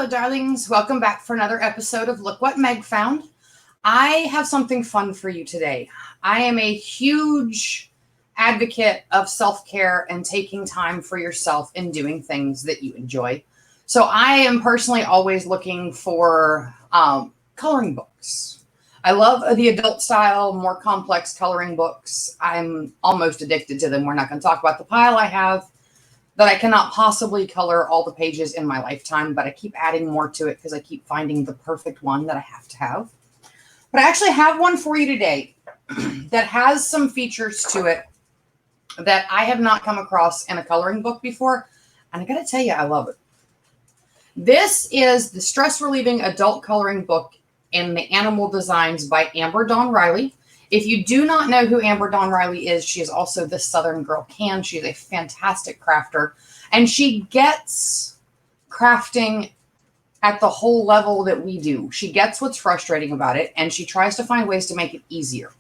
Hello, darlings. Welcome back for another episode of Look What Meg Found. I have something fun for you today. I am a huge advocate of self-care and taking time for yourself and doing things that you enjoy. So I am personally always looking for coloring books. I love the adult style, more complex coloring books. I'm almost addicted to them. We're not going to talk about the pile I have that I cannot possibly color all the pages in my lifetime, but I keep adding more to it because I keep finding the perfect one that I have to have. But I actually have one for you today that has some features to it that I have not come across in a coloring book before. And I got to tell you, I love it. This is the Stress Relieving Adult Coloring Book in the Animal Designs by Amber Dawn Riley. If you do not know who Amber Dawn Riley is, she is also the Southern Girl Can. She's a fantastic crafter. And she gets crafting at the whole level that we do. She gets what's frustrating about it, and she tries to find ways to make it easier.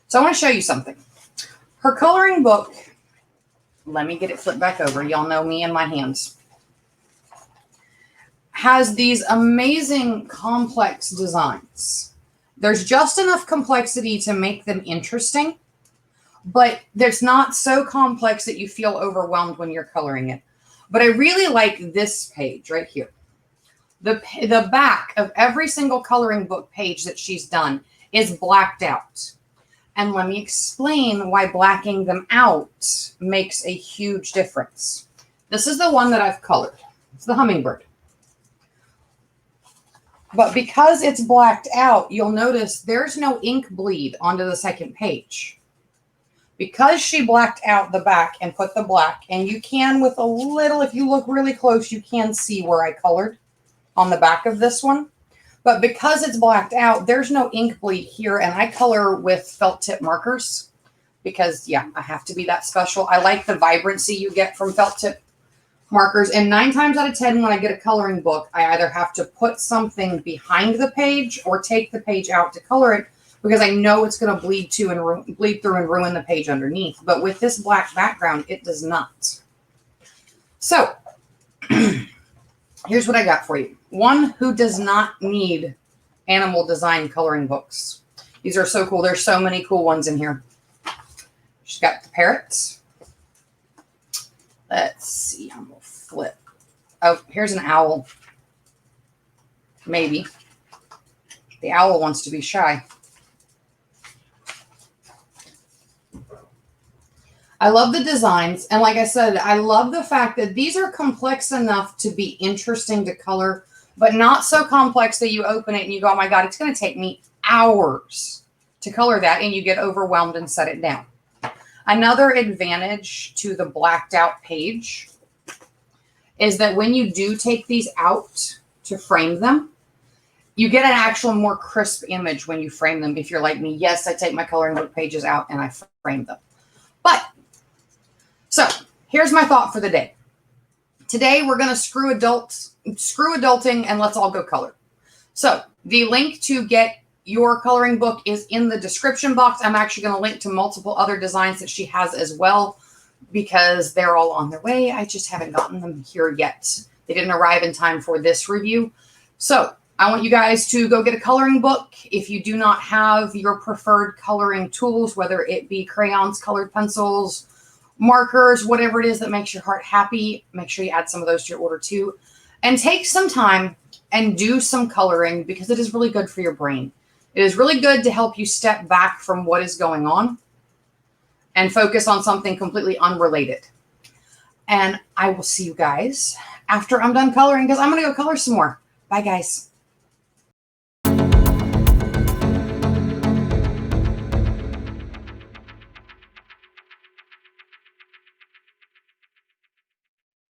So I want to show you something. Her coloring book, let me get it flipped back over. Y'all know me and my hands. Has these amazing complex designs. There's just enough complexity to make them interesting, but there's not so complex that you feel overwhelmed when you're coloring it. But I really like this page right here. The back of every single coloring book page that she's done is blacked out. And let me explain why blacking them out makes a huge difference. This is the one that I've colored. It's the hummingbird. But because it's blacked out, you'll notice there's no ink bleed onto the second page. Because she blacked out the back and put the black, and you can with a little, if you look really close, you can see where I colored on the back of this one. But because it's blacked out, there's no ink bleed here, and I color with felt tip markers because, yeah, I have to be that special. I like the vibrancy you get from felt tip markers, and 9 times out of 10 when I get a coloring book, I either have to put something behind the page or take the page out to color it because I know it's going to bleed through and ruin the page underneath. But with this black background, it does not. So here's what I got for you. One who does not need animal design coloring books. These are so cool. There's so many cool ones in here. She's got the parrots. Let's see. I'm going to flip. Oh, here's an owl. Maybe. The owl wants to be shy. I love the designs. And like I said, I love the fact that these are complex enough to be interesting to color, but not so complex that you open it and you go, oh my God, it's going to take me hours to color that. And you get overwhelmed and set it down. Another advantage to the blacked out page is that when you do take these out to frame them, you get an actual more crisp image when you frame them. If you're like me, yes, I take my coloring book pages out and I frame them. So here's my thought for the day. Today we're going to screw adulting and let's all go color. So the link to get your coloring book is in the description box. I'm actually going to link to multiple other designs that she has as well because they're all on their way. I just haven't gotten them here yet. They didn't arrive in time for this review. So I want you guys to go get a coloring book. If you do not have your preferred coloring tools, whether it be crayons, colored pencils, markers, whatever it is that makes your heart happy, make sure you add some of those to your order too. And take some time and do some coloring because it is really good for your brain. It is really good to help you step back from what is going on and focus on something completely unrelated. And I will see you guys after I'm done coloring because I'm going to go color some more. Bye, guys.